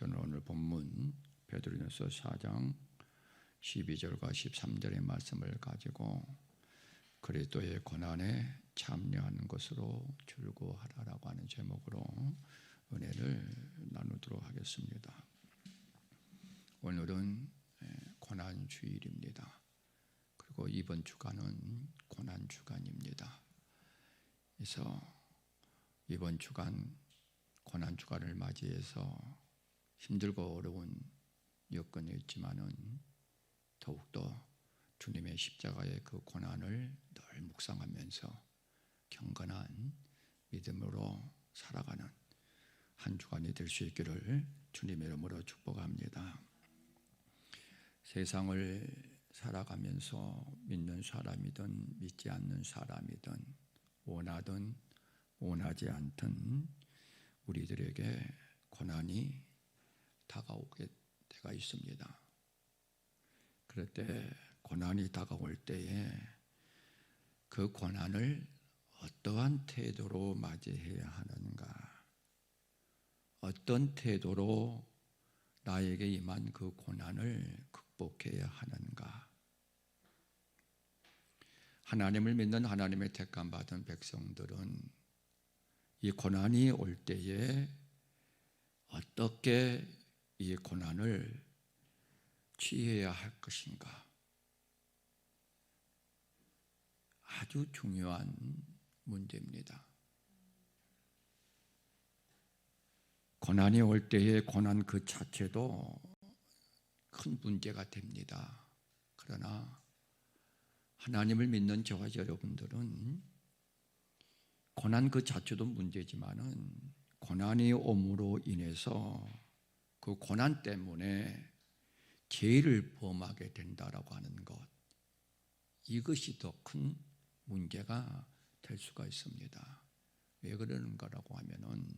저는 오늘 본문 베드로전서 4장 12절과 13절의 말씀을 가지고 그리스도의 고난에 참여하는 것으로 줄고하라라고 하는 제목으로 은혜를 나누도록 하겠습니다. 오늘은 고난 주일입니다. 그리고 이번 주간은 고난 주간입니다. 그래서 이번 주간 고난 주간을 맞이해서 힘들고 어려운 여건이 있지만은 더욱더 주님의 십자가의 그 고난을 늘 묵상하면서 경건한 믿음으로 살아가는 한 주간이 될 수 있기를 주님의 이름으로 축복합니다. 세상을 살아가면서 믿는 사람이든 믿지 않는 사람이든 원하든 원하지 않든 우리들에게 고난이 다가오게 때가 있습니다. 그럴 때 고난이 다가올 때에 그 고난을 어떠한 태도로 맞이해야 하는가, 어떤 태도로 나에게 임한 그 고난을 극복해야 하는가. 하나님을 믿는 하나님의 택감 받은 백성들은 이 고난이 올 때에 어떻게 이 고난을 취해야 할 것인가, 아주 중요한 문제입니다. 고난이 올 때에 고난 그 자체도 큰 문제가 됩니다. 그러나 하나님을 믿는 저와 여러분들은 고난 그 자체도 문제지만은 고난이 옴으로 인해서 그 고난 때문에 죄를 범하게 된다라고 하는 것, 이것이 더 큰 문제가 될 수가 있습니다. 왜 그러는 거라고 하면은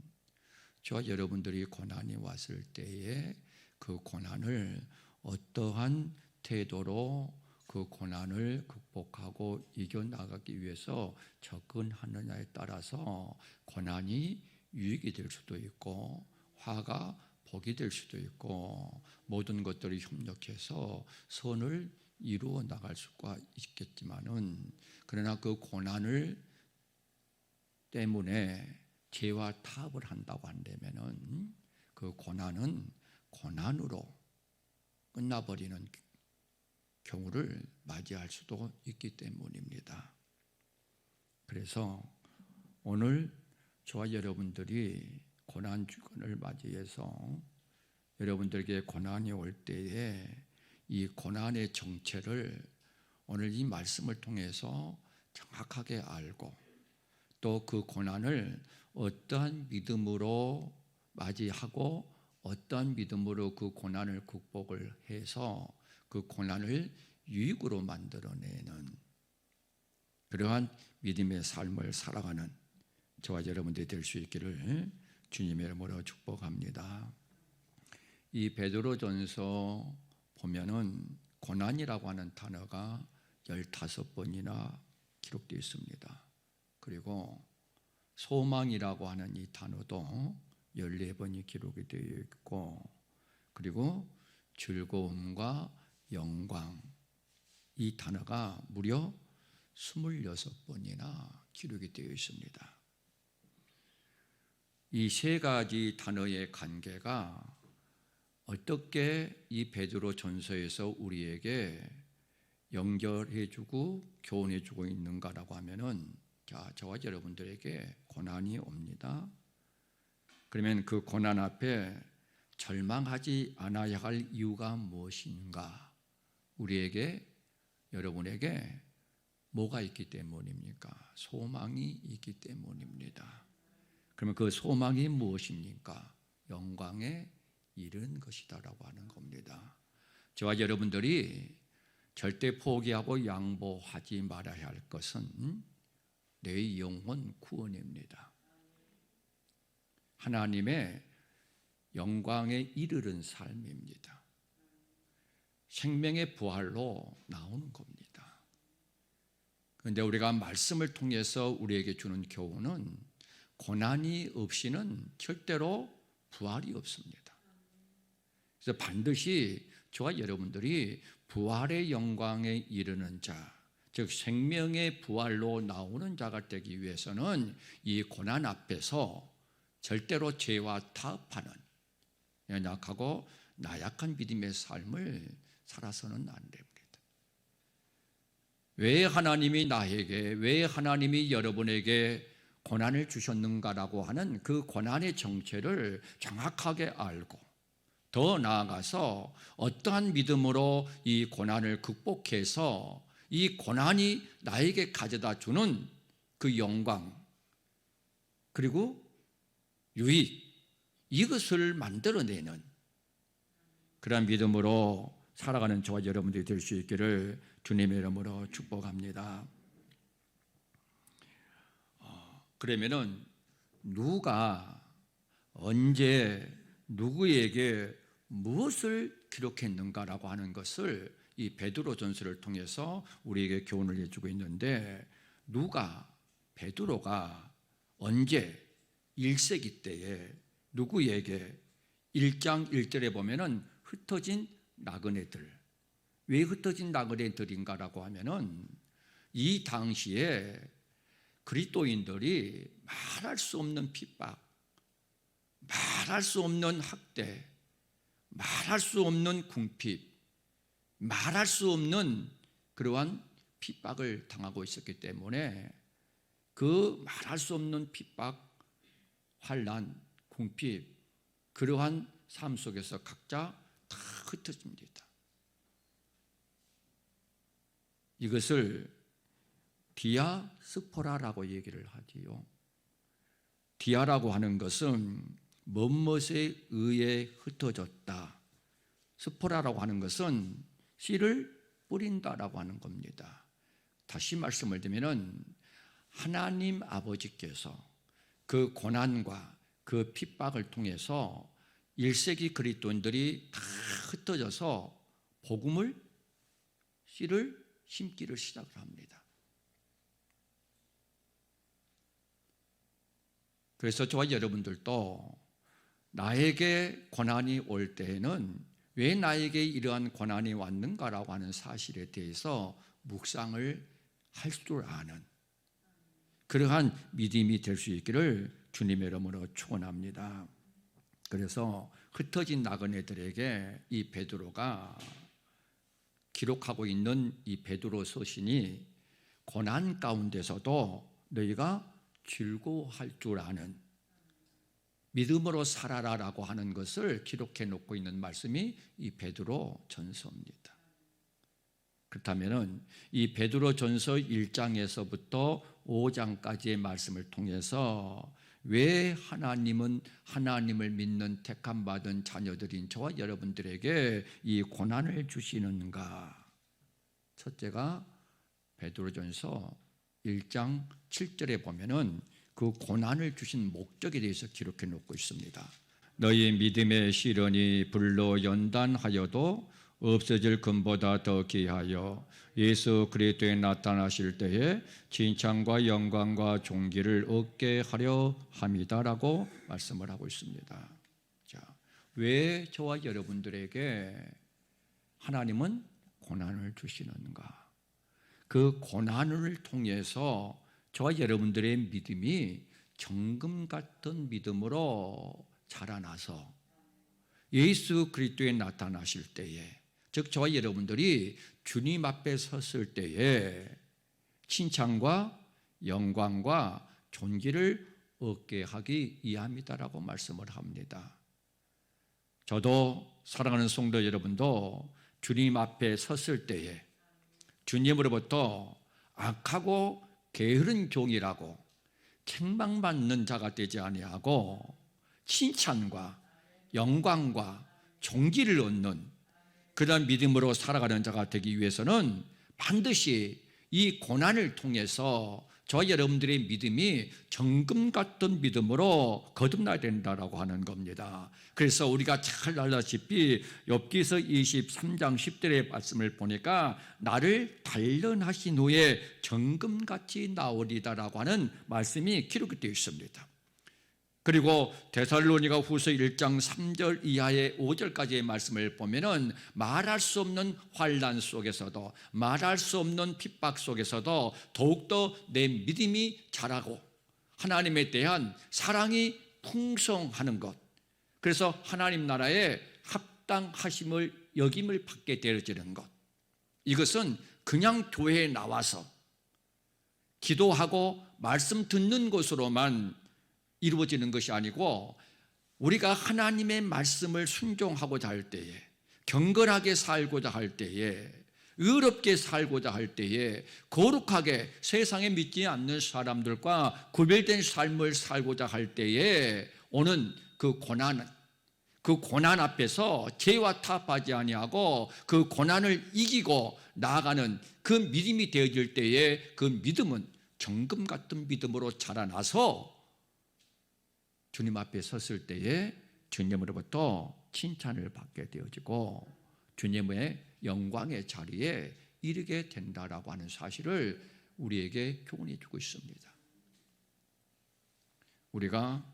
저와 여러분들이 고난이 왔을 때에 그 고난을 어떠한 태도로 그 고난을 극복하고 이겨나가기 위해서 접근하느냐에 따라서 고난이 유익이 될 수도 있고 화가 복이 될 수도 있고 모든 것들이 협력해서 선을 이루어 나갈 수가 있겠지만은, 그러나 그 고난을 때문에 죄와 타협을 한다고 한다면은 그 고난은 고난으로 끝나버리는 경우를 맞이할 수도 있기 때문입니다. 그래서 오늘 저와 여러분들이 고난 주간을 맞이해서 여러분들에게 고난이 올 때에 이 고난의 정체를 오늘 이 말씀을 통해서 정확하게 알고 또 그 고난을 어떠한 믿음으로 맞이하고 어떠한 믿음으로 그 고난을 극복을 해서 그 고난을 유익으로 만들어내는 그러한 믿음의 삶을 살아가는 저와 여러분들이 될 수 있기를 주님의 이름으로 축복합니다. 이 베드로전서 보면은 고난이라고 하는 단어가 15번이나 기록되어 있습니다. 그리고 소망이라고 하는 이 단어도 14번이 기록이 되어 있고, 그리고 즐거움과 영광, 이 단어가 무려 26번이나 기록이 되어 있습니다. 이 세 가지 단어의 관계가 어떻게 이 베드로 전서에서 우리에게 연결해주고 교훈해주고 있는가라고 하면은, 자, 저와 여러분들에게 고난이 옵니다. 그러면 그 고난 앞에 절망하지 않아야 할 이유가 무엇인가? 우리에게, 여러분에게 뭐가 있기 때문입니까? 소망이 있기 때문입니다. 그러면 그 소망이 무엇입니까? 영광에 이른 것이다라고 하는 겁니다. 저와 여러분들이 절대 포기하고 양보하지 말아야 할 것은 내 영혼 구원입니다. 하나님의 영광에 이르는 삶입니다. 생명의 부활로 나오는 겁니다. 그런데 우리가 말씀을 통해서 우리에게 주는 교훈은 고난이 없이는 절대로 부활이 없습니다. 그래서 반드시 저와 여러분들이 부활의 영광에 이르는 자, 즉 생명의 부활로 나오는 자가 되기 위해서는 이 고난 앞에서 절대로 죄와 타협하는 연약하고 나약한 믿음의 삶을 살아서는 안 됩니다. 왜 하나님이 나에게, 왜 하나님이 여러분에게 고난을 주셨는가라고 하는 그 고난의 정체를 정확하게 알고 더 나아가서 어떠한 믿음으로 이 고난을 극복해서 이 고난이 나에게 가져다 주는 그 영광 그리고 유익, 이것을 만들어내는 그러한 믿음으로 살아가는 저와 여러분들이 될 수 있기를 주님의 이름으로 축복합니다. 그러면은 누가 언제 누구에게 무엇을 기록했는가라고 하는 것을 이 베드로전서를 통해서 우리에게 교훈을 해주고 있는데, 누가 베드로가 언제 1세기 때에 누구에게 1장 1절에 보면은 흩어진 나그네들, 왜 흩어진 나그네들인가라고 하면은 이 당시에 그리스도인들이 말할 수 없는 핍박, 말할 수 없는 학대, 말할 수 없는 궁핍, 말할 수 없는 그러한 핍박을 당하고 있었기 때문에 그 말할 수 없는 핍박, 환난, 궁핍, 그러한 삶 속에서 각자 다 흩어집니다. 이것을 디아스포라라고 얘기를 하지요. 디아라고 하는 것은 무엇에 의해 흩어졌다. 스포라라고 하는 것은 씨를 뿌린다라고 하는 겁니다. 다시 말씀을 드리면 하나님 아버지께서 그 고난과 그 핍박을 통해서 1세기 그리스도인들이 다 흩어져서 복음을, 씨를 심기를 시작을 합니다. 그래서 저와 여러분들도 나에게 고난이 올 때에는 왜 나에게 이러한 고난이 왔는가라고 하는 사실에 대해서 묵상을 할 줄 아는 그러한 믿음이 될 수 있기를 주님의 이름으로 축원합니다. 그래서 흩어진 나그네들에게 이 베드로가 기록하고 있는 이 베드로 서신이 고난 가운데서도 너희가 즐거워할 줄 아는 믿음으로 살아라라고 하는 것을 기록해 놓고 있는 말씀이 이 베드로 전서입니다. 그렇다면 이 베드로 전서 1장에서부터 5장까지의 말씀을 통해서 왜 하나님은 하나님을 믿는 택함 받은 자녀들인 저와 여러분들에게 이 고난을 주시는가? 첫째가 베드로전서 1장 7절에 보면은 그 고난을 주신 목적에 대해서 기록해 놓고 있습니다. 너희 믿음의 시련이 불로 연단하여도 없어질 금보다 더 귀하여 예수 그리스도에 나타나실 때에 칭찬과 영광과 존귀를 얻게 하려 함이다라고 말씀을 하고 있습니다. 자, 왜 저와 여러분들에게 하나님은 고난을 주시는가? 그 고난을 통해서 저와 여러분들의 믿음이 정금 같은 믿음으로 자라나서 예수 그리스도에 나타나실 때에, 즉 저와 여러분들이 주님 앞에 섰을 때에 칭찬과 영광과 존귀를 얻게 하기 위함이다라고 말씀을 합니다. 저도 사랑하는 성도 여러분도 주님 앞에 섰을 때에 주님으로부터 악하고 게으른 종이라고 책망받는 자가 되지 아니하고 칭찬과 영광과 존귀를 얻는 그런 믿음으로 살아가는 자가 되기 위해서는 반드시 이 고난을 통해서 저 여러분들의 믿음이 정금 같은 믿음으로 거듭나야 된다라고 하는 겁니다. 그래서 우리가 잘 알다시피 욥기서 23장 10절의 말씀을 보니까 나를 단련하신 후에 정금같이 나오리다라고 하는 말씀이 기록되어 있습니다. 그리고 데살로니가 후서 1장 3절 이하의 5절까지의 말씀을 보면은 말할 수 없는 환난 속에서도, 말할 수 없는 핍박 속에서도 더욱더 내 믿음이 자라고 하나님에 대한 사랑이 풍성하는 것, 그래서 하나님 나라에 합당하심을 여김을 받게 되어지는 것, 이것은 그냥 교회에 나와서 기도하고 말씀 듣는 것으로만 이루어지는 것이 아니고, 우리가 하나님의 말씀을 순종하고자 할 때에, 경건하게 살고자 할 때에, 의롭게 살고자 할 때에, 거룩하게 세상에 믿지 않는 사람들과 구별된 삶을 살고자 할 때에 오는 그 고난 앞에서 죄와 타협하지 아니하고 그 고난을 이기고 나아가는 그 믿음이 되어질 때에, 그 믿음은 정금 같은 믿음으로 자라나서 주님 앞에 섰을 때에 주님으로부터 칭찬을 받게 되어지고 주님의 영광의 자리에 이르게 된다라고 하는 사실을 우리에게 교훈해 주고 있습니다. 우리가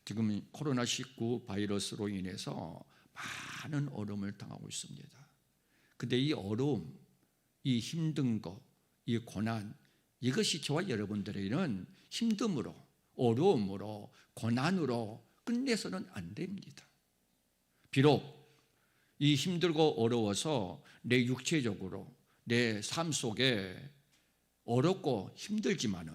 지금 코로나19 바이러스로 인해서 많은 어려움을 당하고 있습니다. 근데 이 어려움, 이 힘든 것, 이 고난, 이것이 저와 여러분들에게는 힘듦으로, 어려움으로, 고난으로 끝내서는 안 됩니다. 비록 이 힘들고 어려워서 내 육체적으로 내 삶 속에 어렵고 힘들지만은,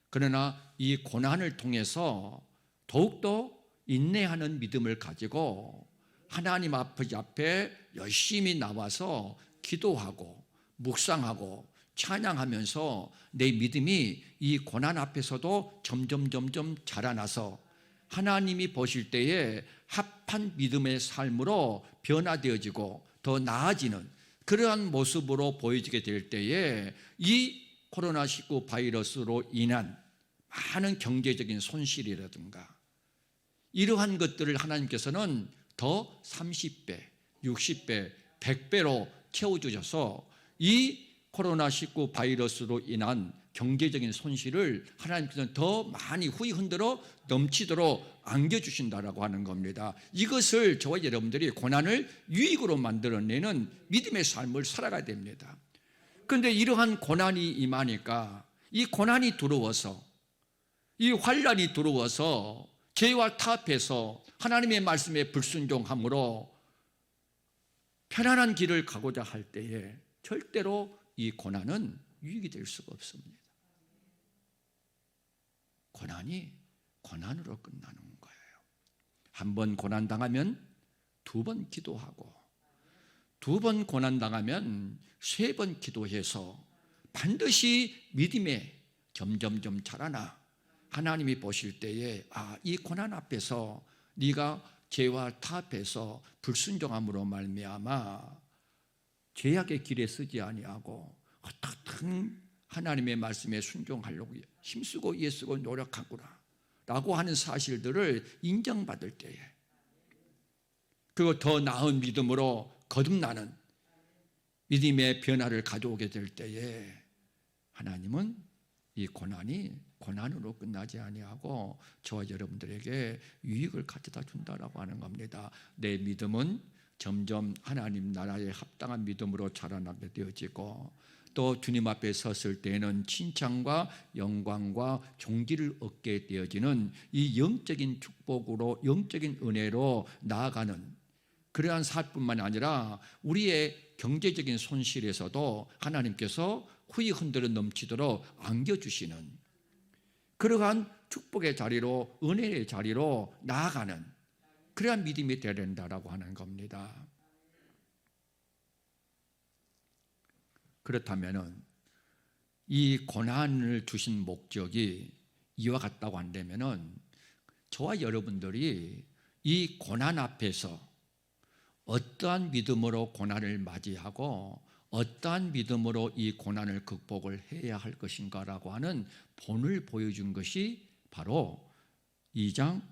그러나 이 고난을 통해서 더욱더 인내하는 믿음을 가지고 하나님 앞에 열심히 나와서 기도하고 묵상하고 찬양하면서 내 믿음이 이 고난 앞에서도 점점 자라나서 하나님이 보실 때에 합한 믿음의 삶으로 변화되어지고 더 나아지는 그러한 모습으로 보여지게 될 때에 이 코로나19 바이러스로 인한 많은 경제적인 손실이라든가 이러한 것들을 하나님께서는 더 30배, 60배, 100배로 채워주셔서 이 코로나19 바이러스로 인한 경제적인 손실을 하나님께서는 더 많이 후히 흔들어 넘치도록 안겨주신다라고 하는 겁니다. 이것을 저와 여러분들이 고난을 유익으로 만들어내는 믿음의 삶을 살아가야 됩니다. 그런데 이러한 고난이 임하니까, 이 고난이 들어와서, 이 환난이 들어와서 죄와 타협해서 하나님의 말씀에 불순종함으로 편안한 길을 가고자 할 때에 절대로 이 고난은 유익이 될 수가 없습니다. 고난이 고난으로 끝나는 거예요. 한 번 고난 당하면 두 번 기도하고, 두 번 고난 당하면 세 번 기도해서 반드시 믿음에 점점 자라나 하나님이 보실 때에 이 고난 앞에서 네가 죄와 타협해서 불순종함으로 말미암아 죄악의 길에 서지 아니하고 어떻든 하나님의 말씀에 순종하려고 힘쓰고 애쓰고 노력하구나 라고 하는 사실들을 인정받을 때에, 그리고 더 나은 믿음으로 거듭나는 믿음의 변화를 가져오게 될 때에 하나님은 이 고난이 고난으로 끝나지 아니하고 저와 여러분들에게 유익을 가져다 준다라고 하는 겁니다. 내 믿음은 점점 하나님 나라에 합당한 믿음으로 자라나게 되어지고, 또 주님 앞에 섰을 때에는 칭찬과 영광과 존귀를 얻게 되어지는 이 영적인 축복으로, 영적인 은혜로 나아가는 그러한 삶뿐만 아니라 우리의 경제적인 손실에서도 하나님께서 후히 흔들어 넘치도록 안겨주시는 그러한 축복의 자리로, 은혜의 자리로 나아가는 그러한 믿음이 되어야 된다라고 하는 겁니다. 그렇다면 이 고난을 주신 목적이 이와 같다고 한다면, 저와 여러분들이 이 고난 앞에서 어떠한 믿음으로 고난을 맞이하고 어떠한 믿음으로 이 고난을 극복을 해야 할 것인가라고 하는 본을 보여준 것이 바로 2장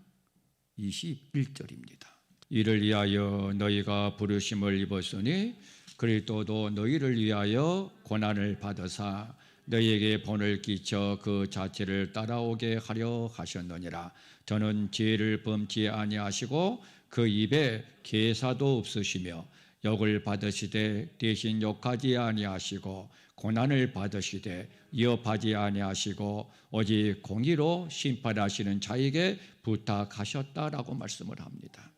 21절입니다. 이를 위하여 너희가 부르심을 입었으니 그리스도도 너희를 위하여 고난을 받으사 너희에게 본을 끼쳐 그 자체를 따라오게 하려 하셨느니라. 저는 죄를 범치 아니하시고 그 입에 계사도 없으시며 욕을 받으시되 대신 욕하지 아니하시고 고난을 받으시되 위협하지 아니하시고 오직 공의로 심판하시는 자에게 부탁하셨다라고 말씀을 합니다.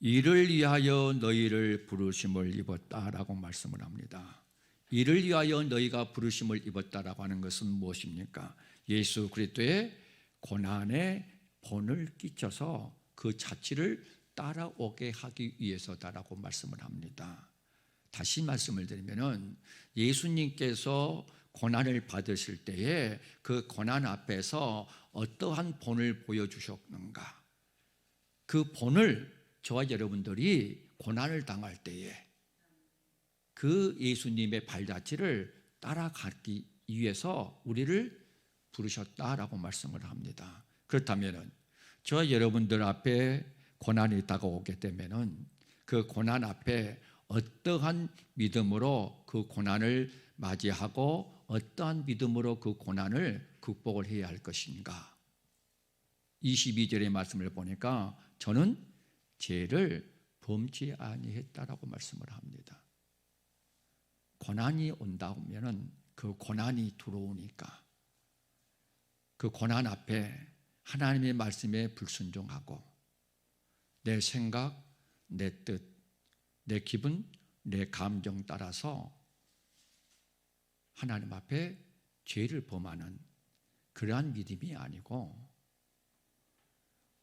이를 위하여 너희를 부르심을 입었다라고 말씀을 합니다. 이를 위하여 너희가 부르심을 입었다라고 하는 것은 무엇입니까? 예수 그리스도의 고난에 본을 끼쳐서 그 자취를 따라오게 하기 위해서다라고 말씀을 합니다. 다시 말씀을 드리면은 예수님께서 고난을 받으실 때에 그 고난 앞에서 어떠한 본을 보여주셨는가? 그 본을 저와 여러분들이 고난을 당할 때에 그 예수님의 발자취를 따라가기 위해서 우리를 부르셨다라고 말씀을 합니다. 그렇다면 저와 여러분들 앞에 고난이 다가오게 되면은 그 고난 앞에 어떠한 믿음으로 그 고난을 맞이하고 어떠한 믿음으로 그 고난을 극복을 해야 할 것인가? 22절의 말씀을 보니까 저는 죄를 범치 아니했다라고 말씀을 합니다. 고난이 온다 하면은 그 고난이 들어오니까 그 고난 앞에 하나님의 말씀에 불순종하고 내 생각, 내 뜻, 내 기분, 내 감정 따라서 하나님 앞에 죄를 범하는 그러한 믿음이 아니고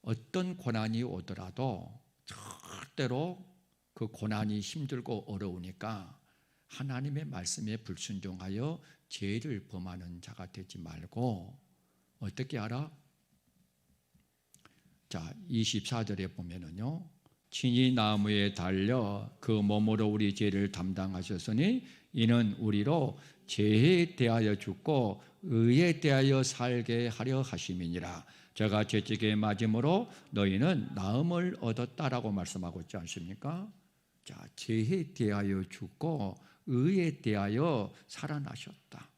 어떤 고난이 오더라도 절대로 그 고난이 힘들고 어려우니까 하나님의 말씀에 불순종하여 죄를 범하는 자가 되지 말고 어떻게 알아? 자, 24절에 보면은요. 친히 나무에 달려 그 몸으로 우리 죄를 담당하셨으니 이는 우리로 죄에 대하여 죽고 의에 대하여 살게 하려 하심이니라. 제가 죄책에 맞음으로 너희는 나음을 얻었다라고 말씀하고 있지 않습니까? 자, 죄에 대하여 죽고 의에 대하여 살아나셨다.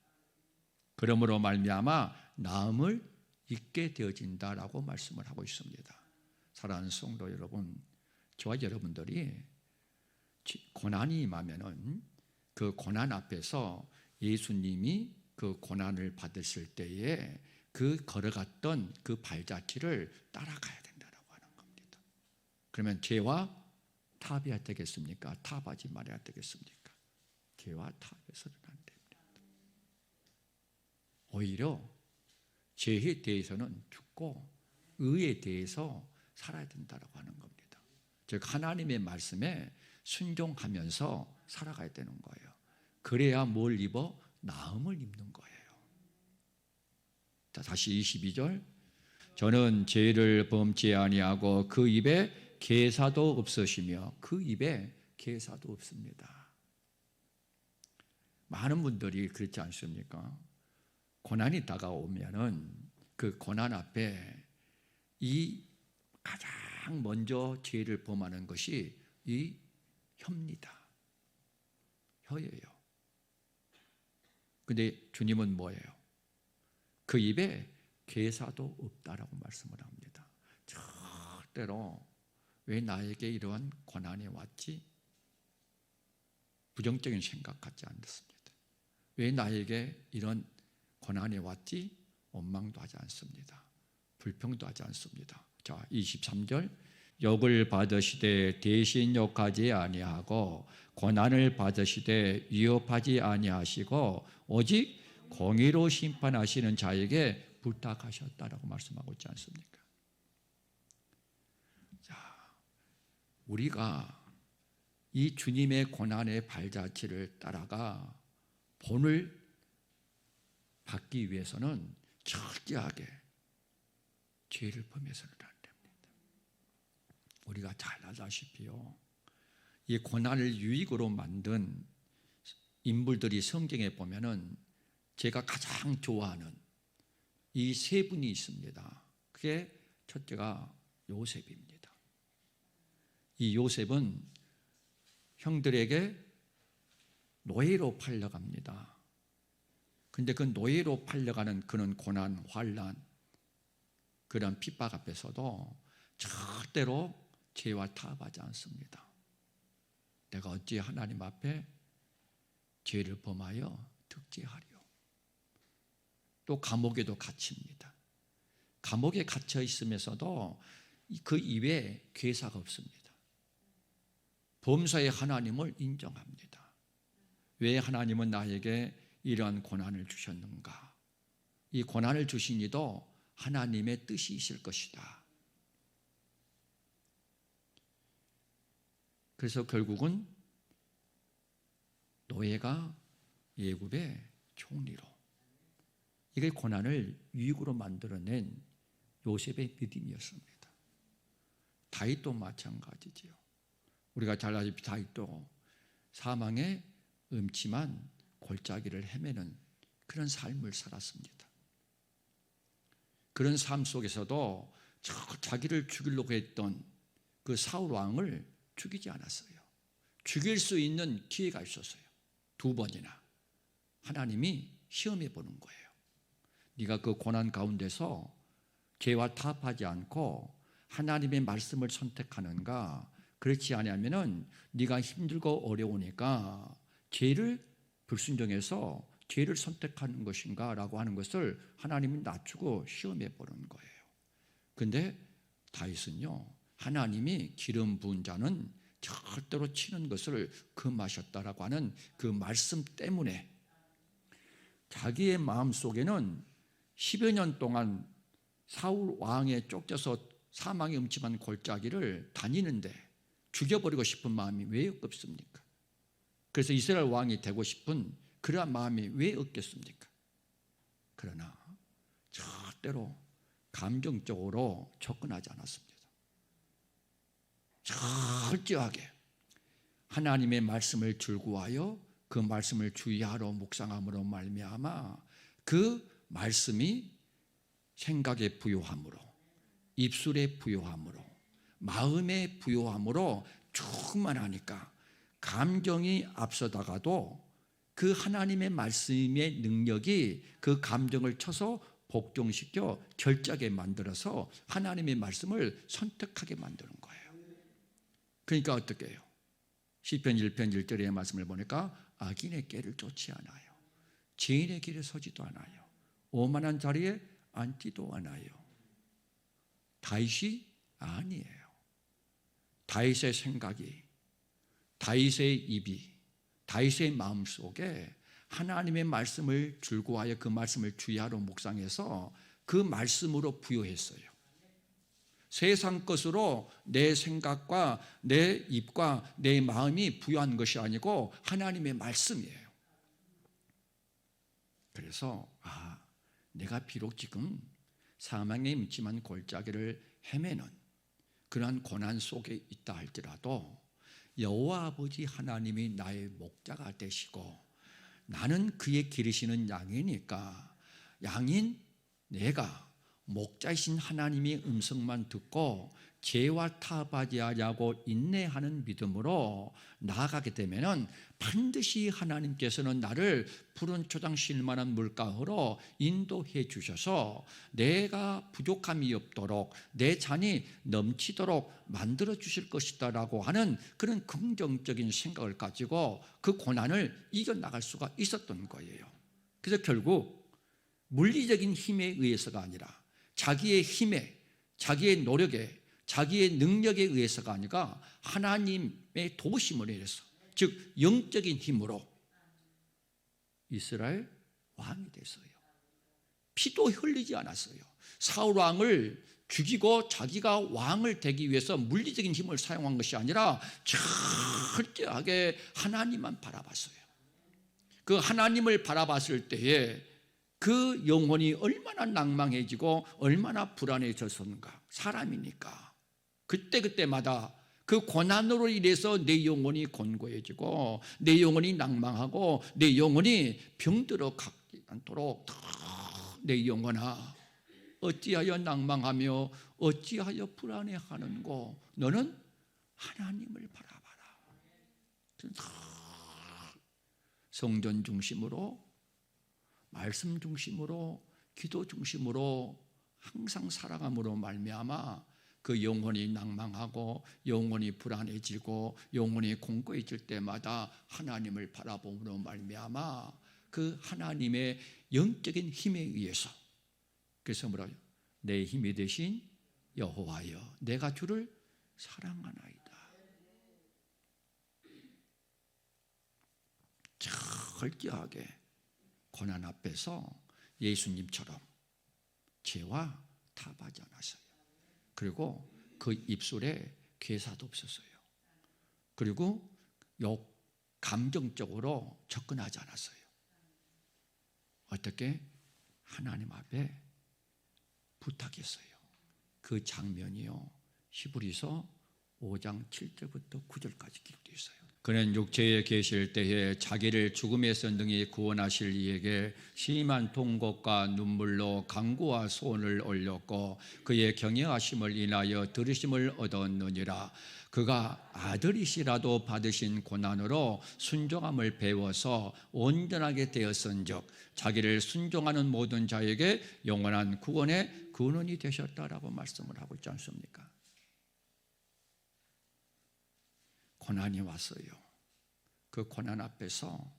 그러므로 말미암아 나음을 잊게 되어진다라고 말씀을 하고 있습니다. 사랑하는 성도 여러분, 저와 여러분들이 고난이 임하면은 그 고난 앞에서 예수님이 그 고난을 받으실 때에 그 걸어갔던 그 발자취를 따라가야 된다라고 하는 겁니다. 그러면 죄와 타협해야 되겠습니까? 타협하지 말아야 되겠습니까? 죄와 타협해서는 안 됩니다. 오히려 죄에 대해서는 죽고 의에 대해서 살아야 된다라고 하는 겁니다. 즉 하나님의 말씀에 순종하면서 살아가야 되는 거예요. 그래야 뭘 입어? 나음을 입는 거예요. 자, 다시 22절. 저는 죄를 범치 아니하고 그 입에 계사도 없으시며 그 입에 계사도 없습니다. 많은 분들이 그렇지 않습니까? 고난이 다가오면은 그 고난 앞에 이 가장 먼저 죄를 범하는 것이 이 혀입니다. 혀예요. 근데 주님은 뭐예요? 그 입에 계사도 없다라고 말씀을 합니다. 절대로 왜 나에게 이러한 고난이 왔지? 부정적인 생각 갖지 않습니다. 왜 나에게 이런 고난이 왔지? 원망도 하지 않습니다. 불평도 하지 않습니다. 자, 23절. 욕을 받으시되 대신 욕하지 아니하고 고난을 받으시되 위협하지 아니하시고 오직 공의로 심판하시는 자에게 부탁하셨다라고 말씀하고 있지 않습니까? 자, 우리가 이 주님의 고난의 발자취를 따라가 본을 받기 위해서는 철저하게 죄를 범해서는 안 됩니다. 우리가 잘 알다시피요, 이 고난을 유익으로 만든 인물들이 성경에 보면은 제가 가장 좋아하는 이 세 분이 있습니다. 그게 첫째가 요셉입니다. 이 요셉은 형들에게 노예로 팔려갑니다. 근데 그 노예로 팔려가는 그런 고난, 환난, 그런 핍박 앞에서도 절대로 죄와 타협하지 않습니다. 내가 어찌 하나님 앞에 죄를 범하여 득죄하리요. 또 감옥에도 갇힙니다. 감옥에 갇혀 있으면서도 그 이외에 괴사가 없습니다. 범사의 하나님을 인정합니다. 왜 하나님은 나에게 이러한 고난을 주셨는가? 이 고난을 주신 이도 하나님의 뜻이 있을 것이다. 그래서 결국은 노예가 애굽의 총리로, 이게 고난을 유익으로 만들어낸 요셉의 믿음이었습니다. 다윗도 마찬가지지요. 우리가 잘 알다시피 다윗도 사망의 음침한 골짜기를 헤매는 그런 삶을 살았습니다. 그런 삶 속에서도 자기를 죽이려고 했던 그 사울 왕을 죽이지 않았어요. 죽일 수 있는 기회가 있었어요. 2번이나 하나님이 시험해 보는 거예요. 네가 그 고난 가운데서 죄와 타협하지 않고 하나님의 말씀을 선택하는가? 그렇지 않으면은 네가 힘들고 어려우니까 죄를 불순종해서 죄를 선택하는 것인가? 라고 하는 것을 하나님이 낮추고 시험해 보는 거예요. 근데 다윗은요, 하나님이 기름 부은 자는 절대로 치는 것을 금하셨다라고 하는 그 말씀 때문에 자기의 마음속에는 10여 년 동안 사울 왕에 쫓겨서 사망의 음침한 골짜기를 다니는데 죽여버리고 싶은 마음이 왜 없습니까? 그래서 이스라엘 왕이 되고 싶은 그러한 마음이 왜 없겠습니까? 그러나 절대로 감정적으로 접근하지 않았습니다. 철저하게 하나님의 말씀을 줄구하여 그 말씀을 주의하러 묵상함으로 말미암아 그 말씀이 생각의 부요함으로, 입술의 부요함으로, 마음의 부요함으로 충만하니까 감정이 앞서다가도 그 하나님의 말씀의 능력이 그 감정을 쳐서 복종시켜 결정하게 만들어서 하나님의 말씀을 선택하게 만드는 거예요. 그러니까 어떻게 해요? 시편 1편 1절의 말씀을 보니까 악인의 길을 쫓지 않아요. 죄인의 길에 서지도 않아요. 오만한 자리에 앉지도 않아요. 다윗이 아니에요. 다윗의 생각이, 다윗의 입이, 다윗의 마음속에 하나님의 말씀을 줄구하여 그 말씀을 주의하러 묵상해서 그 말씀으로 부여했어요. 세상 것으로 내 생각과 내 입과 내 마음이 부여한 것이 아니고 하나님의 말씀이에요. 그래서 내가 비록 지금 사망의 음침한 골짜기를 헤매는 그러한 고난 속에 있다 할지라도 여호와 아버지 하나님이 나의 목자가 되시고 나는 그의 기르시는 양이니까 양인 내가 목자이신 하나님의 음성만 듣고 죄와 타협하지 아니하고 인내하는 믿음으로 나아가게 되면은 반드시 하나님께서는 나를 푸른 초장 쉴만한 물가로 인도해 주셔서 내가 부족함이 없도록 내 잔이 넘치도록 만들어 주실 것이다라고 하는 그런 긍정적인 생각을 가지고 그 고난을 이겨나갈 수가 있었던 거예요. 그래서 결국 물리적인 힘에 의해서가 아니라 자기의 힘에, 자기의 노력에, 자기의 능력에 의해서가 아니라 하나님의 도우심을 인해서, 즉 영적인 힘으로 이스라엘 왕이 됐어요. 피도 흘리지 않았어요. 사울 왕을 죽이고 자기가 왕을 되기 위해서 물리적인 힘을 사용한 것이 아니라 철저하게 하나님만 바라봤어요. 그 하나님을 바라봤을 때에 그 영혼이 얼마나 낭망해지고 얼마나 불안해졌었는가. 사람이니까 그때마다 그 고난으로 인해서 내 영혼이 곤고해지고 내 영혼이 낭망하고 내 영혼이 병들어 가지 않도록 내 영혼아 어찌하여 낭망하며 어찌하여 불안해하는고 너는 하나님을 바라봐라. 성전 중심으로, 말씀 중심으로, 기도 중심으로 항상 살아감으로 말미암아 그 영혼이 낭망하고 영혼이 불안해지고 영혼이 공고해질 때마다 하나님을 바라봄으로 말미암아 그 하나님의 영적인 힘에 의해서, 그래서 뭐라고요? 내 힘이 되신 여호와여 내가 주를 사랑하나이다. 철저하게 고난 앞에서 예수님처럼 죄와 타협하지 않았어요. 그리고 그 입술에 괴사도 없었어요. 그리고 감정적으로 접근하지 않았어요. 어떻게? 하나님 앞에 부탁했어요. 그 장면이요, 히브리서 5장 7절부터 9절까지 기록되어 있어요. 그는 육체에 계실 때에 자기를 죽음에서 능히 구원하실 이에게 심한 통곡과 눈물로 간구와 소원을 올렸고 그의 경외하심을 인하여 들으심을 얻었느니라. 그가 아들이시라도 받으신 고난으로 순종함을 배워서 온전하게 되었은즉 자기를 순종하는 모든 자에게 영원한 구원의 근원이 되셨다라고 말씀을 하고 있지 않습니까? 고난이 왔어요. 그 고난 앞에서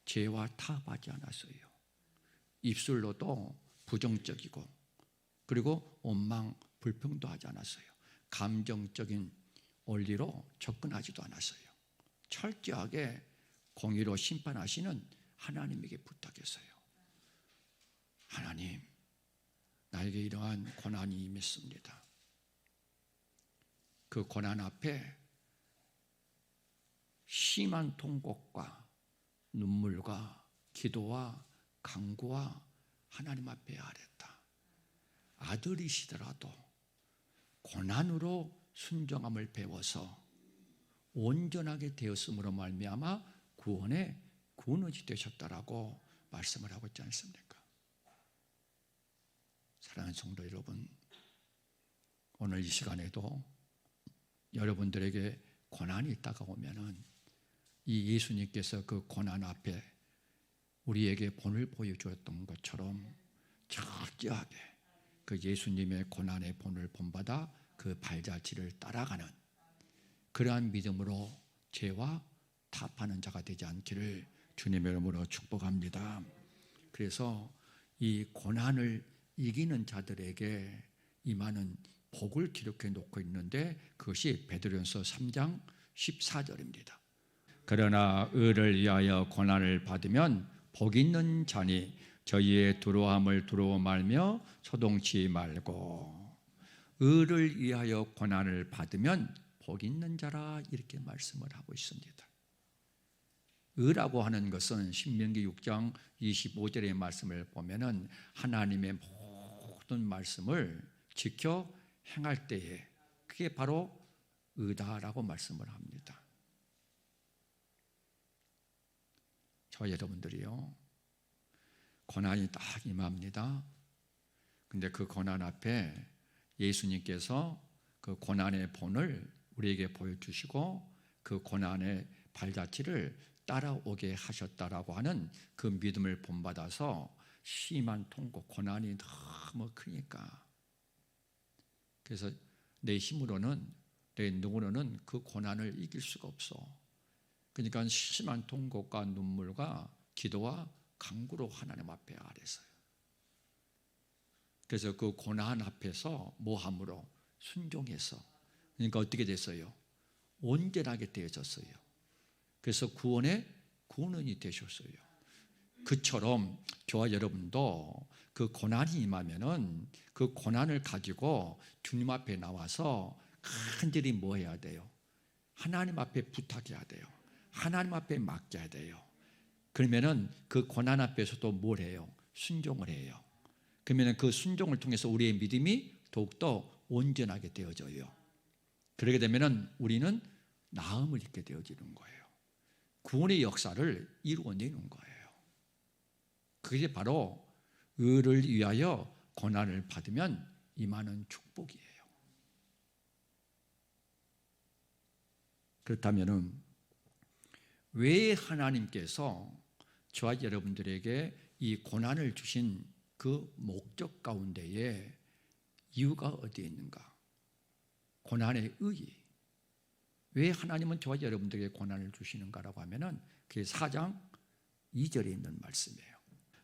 죄와 타협하지 않았어요. 입술로도 부정적이고 그리고 원망, 불평도 하지 않았어요. 감정적인 원리로 접근하지도 않았어요. 철저하게 공의로 심판하시는 하나님에게 부탁했어요. 하나님, 나에게 이러한 고난이 임했습니다. 그 고난 앞에 심한 통곡과 눈물과 기도와 간구와 하나님 앞에 아랬다. 아들이시더라도 고난으로 순종함을 배워서 온전하게 되었음으로 말미암아 구원의 근원이 되셨다라고 말씀을 하고 있지 않습니까? 사랑하는 성도 여러분, 오늘 이 시간에도 여러분들에게 고난이 다가오면은 이 예수님께서 그 고난 앞에 우리에게 본을 보여주었던 것처럼 철저하게 그 예수님의 고난의 본을 본받아 그 발자취를 따라가는 그러한 믿음으로 죄와 타협하는 자가 되지 않기를 주님의 이름으로 축복합니다. 그래서 이 고난을 이기는 자들에게 임하는 복을 기록해 놓고 있는데 그것이 베드로전서 3장 14절입니다. 그러나 의를 위하여 고난을 받으면 복 있는 자니 저희의 두려움을 두려워 말며 소동치 말고, 의를 위하여 고난을 받으면 복 있는 자라 이렇게 말씀을 하고 있습니다. 의라고 하는 것은 신명기 6장 25절의 말씀을 보면은 하나님의 모든 말씀을 지켜 행할 때에 그게 바로 의다라고 말씀을 합니다. 저 여러분들이요, 고난이 딱 임합니다. 근데 그 고난 앞에 예수님께서 그 고난의 본을 우리에게 보여주시고 그 고난의 발자취를 따라오게 하셨다라고 하는 그 믿음을 본받아서 심한 통곡, 고난이 너무 크니까, 그래서 내 힘으로는, 내 능으로는 그 고난을 이길 수가 없어. 그러니까 심한 통곡과 눈물과 기도와 간구로 하나님 앞에 아뢰서요. 그래서 그 고난 앞에서 모함으로 순종해서, 그러니까 어떻게 됐어요? 온전하게 되어졌어요. 그래서 구원의 근원이 되셨어요. 그처럼 저와 여러분도 그 고난이 임하면은 그 고난을 가지고 주님 앞에 나와서 간절히 뭐 해야 돼요? 하나님 앞에 부탁해야 돼요. 하나님 앞에 맡겨야 돼요. 그러면은 그 고난 앞에서도 뭘 해요? 순종을 해요. 그러면은 그 순종을 통해서 우리의 믿음이 더욱더 온전하게 되어져요. 그러게 되면은 우리는 나음을 입게 되어지는 거예요. 구원의 역사를 이루어내는 거예요. 그게 바로 의를 위하여 고난을 받으면 임하는 축복이에요. 그렇다면은 왜 하나님께서 저와 여러분들에게 이 고난을 주신 그 목적 가운데에 이유가 어디에 있는가? 고난의 의의. 왜 하나님은 저와 여러분들에게 고난을 주시는가라고 하면은 그게 4장 2절에 있는 말씀이에요.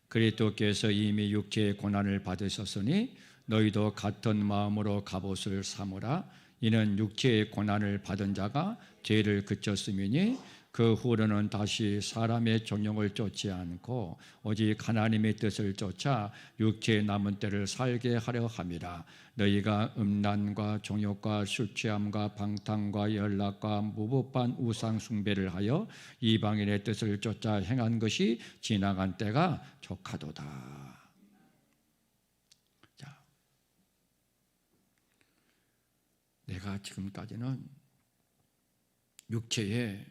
그리스도께서 이미 육체의 고난을 받으셨으니 너희도 같은 마음으로 갑옷을 삼으라. 이는 육체의 고난을 받은 자가 죄를 그쳤음이니 그 후로는 다시 사람의 정욕을 쫓지 않고 오직 하나님의 뜻을 쫓아 육체의 남은 때를 살게 하려 함이라. 너희가 음란과 정욕과 술 취함과 방탕과 연락과 무법한 우상 숭배를 하여 이방인의 뜻을 쫓아 행한 것이 지나간 때가 족하도다. 자, 내가 지금까지는 육체의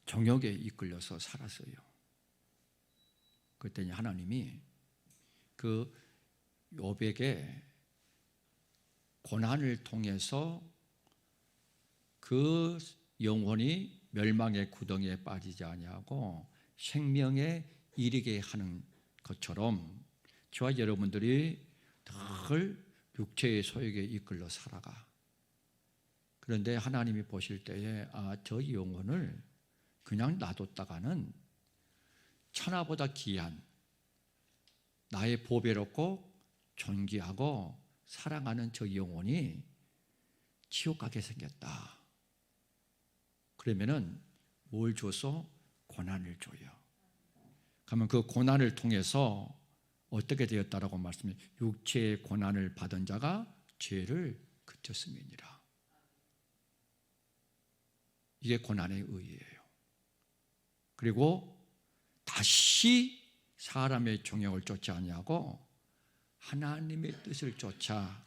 정욕에 이끌려서 살았어요. 그랬더니 하나님이 그 욥에게 고난을 통해서 그 영혼이 멸망의 구덩이에 빠지지 아니하고 생명에 이르게 하는 것처럼 저와 여러분들이 늘 육체의 소욕에 이끌려 살아가. 그런데 하나님이 보실 때에 저 영혼을 그냥 놔뒀다가는 천하보다 귀한 나의 보배롭고 존귀하고 사랑하는 저 영혼이 지옥 가게 생겼다. 그러면은 뭘 줘서? 고난을 줘요. 그러면 그 고난을 통해서 어떻게 되었다라고 말씀해? 육체의 고난을 받은 자가 죄를 그쳤음이니라. 이게 고난의 의의예요. 그리고 다시 사람의 정욕을 쫓지 아니하고 하나님의 뜻을 쫓아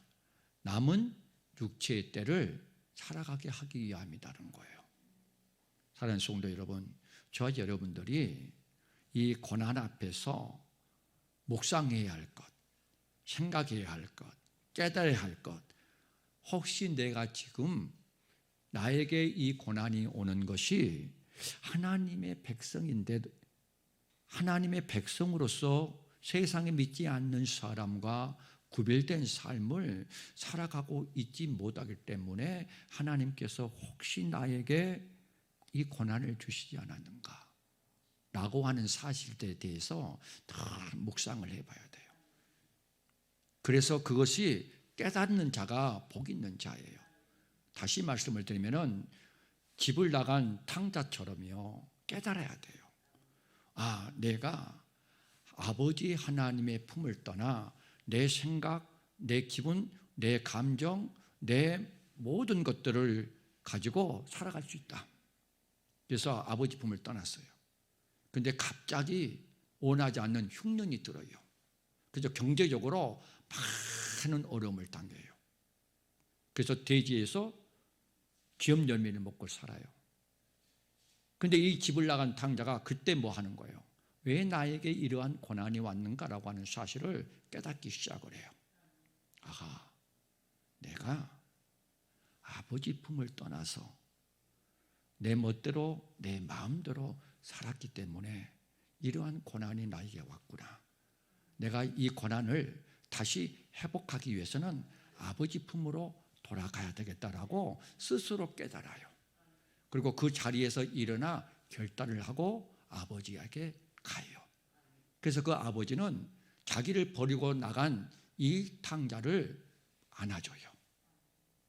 남은 육체의 때를 살아가게 하기 위함이라는 거예요. 사랑하는 성도 여러분, 저와 여러분들이 이 고난 앞에서 묵상해야 할 것, 생각해야 할 것, 깨달아야 할 것, 혹시 내가 지금 나에게 이 고난이 오는 것이 하나님의 백성인데 하나님의 백성으로서 세상에 믿지 않는 사람과 구별된 삶을 살아가고 있지 못하기 때문에 하나님께서 혹시 나에게 이 고난을 주시지 않았는가 라고 하는 사실에 대해서 다 묵상을 해봐야 돼요. 그래서 그것이 깨닫는 자가 복 있는 자예요. 다시 말씀을 드리면은 집을 나간 탕자처럼요 깨달아야 돼요. 내가 아버지 하나님의 품을 떠나 내 생각, 내 기분, 내 감정, 내 모든 것들을 가지고 살아갈 수 있다. 그래서 아버지 품을 떠났어요. 그런데 갑자기 원하지 않는 흉년이 들어요. 그래서 경제적으로 많은 어려움을 당해요. 그래서 대지에서 기업 열매를 먹고 살아요. 그런데 이 집을 나간 탕자가 그때 뭐 하는 거예요? 왜 나에게 이러한 고난이 왔는가라고 하는 사실을 깨닫기 시작을 해요. 내가 아버지 품을 떠나서 내 멋대로 내 마음대로 살았기 때문에 이러한 고난이 나에게 왔구나. 내가 이 고난을 다시 회복하기 위해서는 아버지 품으로 돌아가야 되겠다라고 스스로 깨달아요. 그리고 그 자리에서 일어나 결단을 하고 아버지에게 가요. 그래서 그 아버지는 자기를 버리고 나간 이 탕자를 안아줘요.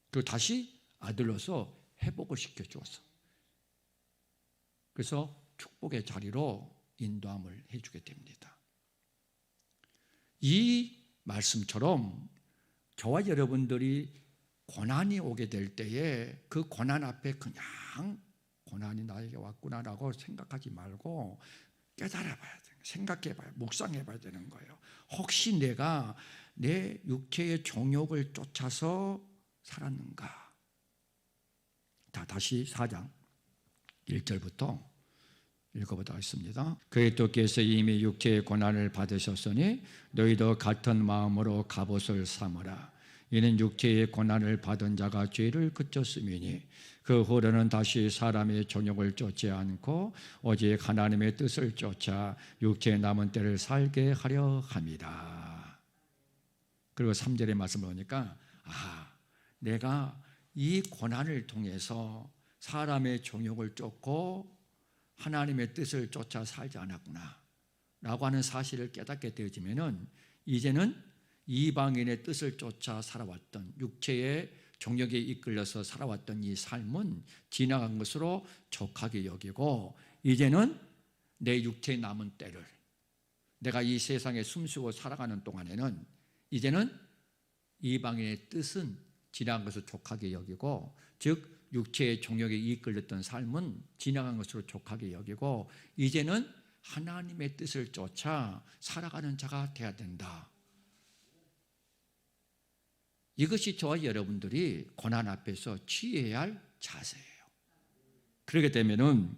그리고 다시 아들로서 회복을 시켜주었어. 그래서 축복의 자리로 인도함을 해주게 됩니다. 이 말씀처럼 저와 여러분들이 고난이 오게 될 때에 그 고난 앞에 그냥 고난이 나에게 왔구나라고 생각하지 말고 깨달아 봐야 돼요. 생각해 봐요. 묵상해 봐야 되는 거예요. 혹시 내가 내 육체의 정욕을 쫓아서 살았는가? 다시 4장 1절부터 읽어보도록 하겠습니다. 그리스도께서 이미 육체의 고난을 받으셨으니 너희도 같은 마음으로 갑옷을 삼으라. 이는 육체의 고난을 받은 자가 죄를 그쳤음이니 그 후로는 다시 사람의 정욕을 쫓지 않고 오직 하나님의 뜻을 쫓아 육체의 남은 때를 살게 하려 함이라. 그리고 3절의 말씀을 보니까 내가 이 고난을 통해서 사람의 정욕을 쫓고 하나님의 뜻을 쫓아 살지 않았구나 라고 하는 사실을 깨닫게 되어지면은 이제는 이방인의 뜻을 쫓아 살아왔던 육체의 정욕에 이끌려서 살아왔던 이 삶은 지나간 것으로 족하게 여기고 이제는 내 육체의 남은 때를 내가 이 세상에 숨쉬고 살아가는 동안에는 이제는 이방인의 뜻은 지나간 것으로 족하게 여기고 즉 육체의 정욕에 이끌렸던 삶은 지나간 것으로 족하게 여기고 이제는 하나님의 뜻을 쫓아 살아가는 자가 되어야 된다. 이것이 저와 여러분들이 고난 앞에서 취해야 할 자세예요. 그렇게 되면은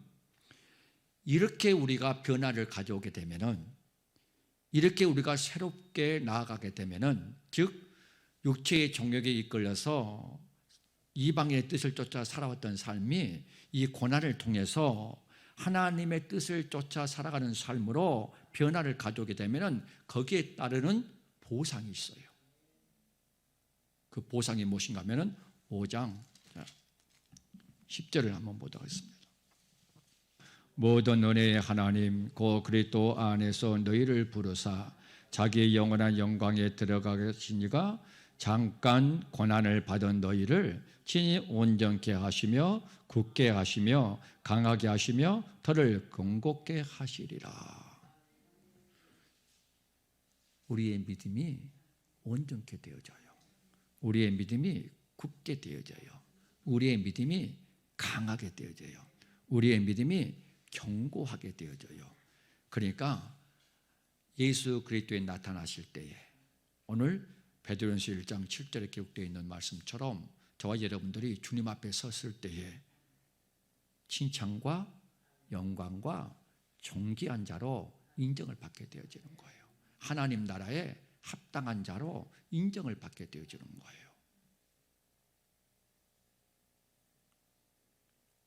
이렇게 우리가 변화를 가져오게 되면은 이렇게 우리가 새롭게 나아가게 되면은 즉 육체의 정욕에 이끌려서 이방의 뜻을 쫓아 살아왔던 삶이 이 고난을 통해서 하나님의 뜻을 쫓아 살아가는 삶으로 변화를 가져오게 되면은 거기에 따르는 보상이 있어요. 그 보상이 무엇인가 하면은 5장 10절을 한번 보도록 하겠습니다. 모든 은혜의 하나님 곧 그리스도 안에서 너희를 부르사 자기의 영원한 영광에 들어가게 하시니가 잠깐 고난을 받은 너희를 친히 온전케 하시며 굳게 하시며 강하게 하시며 더를 건곱게 하시리라. 우리의 믿음이 온전케 되어져요. 우리의 믿음이 굳게 되어져요. 우리의 믿음이 강하게 되어져요. 우리의 믿음이 견고하게 되어져요. 그러니까 예수 그리스도에 나타나실 때에 오늘 베드로전서 1장 7절에 기록되어 있는 말씀처럼 저와 여러분들이 주님 앞에 섰을 때에 칭찬과 영광과 존귀한 자로 인정을 받게 되어지는 거예요. 하나님 나라에 합당한 자로 인정을 받게 되어지는 거예요.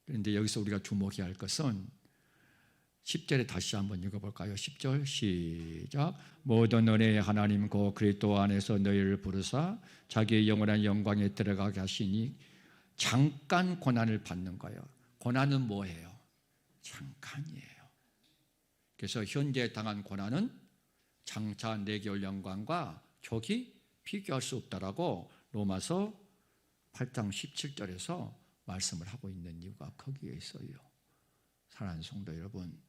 그런데 여기서 우리가 주목해야 할 것은 10절에 다시 한번 읽어볼까요? 10절 시작. 모든 은혜의 하나님 곧 그리스도 안에서 너희를 부르사 자기의 영원한 영광에 들어가게 하시니 잠깐 고난을 받는 거예요. 고난은 뭐예요? 잠깐이에요. 그래서 현재 당한 고난은 장차 내게 올 영광과 족이 비교할 수 없다라고 로마서 8장 17절에서 말씀을 하고 있는 이유가 거기에 있어요. 사랑하는 성도 여러분,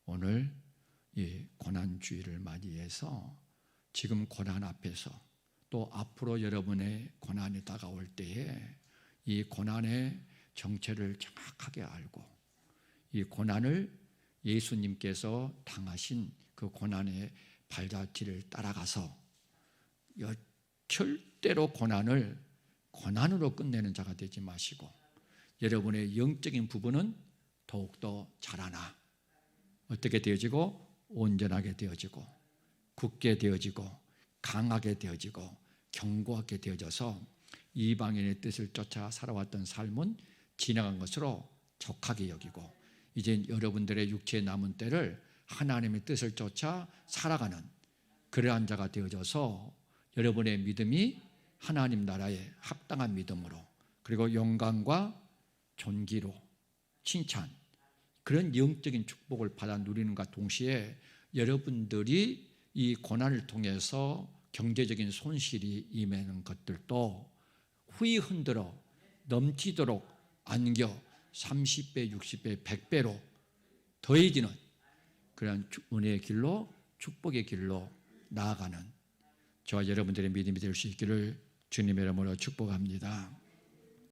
오늘 이 고난주의를 맞이해서 지금 고난 앞에서 또 앞으로 여러분의 고난이 다가올 때에 이 고난의 정체를 정확하게 알고 이 고난을 예수님께서 당하신 그 고난의 발자취를 따라가서 절대로 고난을 고난으로 끝내는 자가 되지 마시고 여러분의 영적인 부분은 더욱더 자라나 어떻게 되어지고 온전하게 되어지고 굳게 되어지고 강하게 되어지고 견고하게 되어져서 이방인의 뜻을 쫓아 살아왔던 삶은 지나간 것으로 족하게 여기고 이제 여러분들의 육체의 남은 때를 하나님의 뜻을 쫓아 살아가는 그러한 자가 되어져서 여러분의 믿음이 하나님 나라에 합당한 믿음으로 그리고 영광과 존귀로 칭찬 그런 영적인 축복을 받아 누리는가 동시에 여러분들이 이 고난을 통해서 경제적인 손실이 임하는 것들도 후이 흔들어 넘치도록 안겨 30배, 60배, 100배로 더해지는 그런 은혜의 길로 축복의 길로 나아가는 저와 여러분들의 믿음이 될 수 있기를 주님의 이름으로 축복합니다.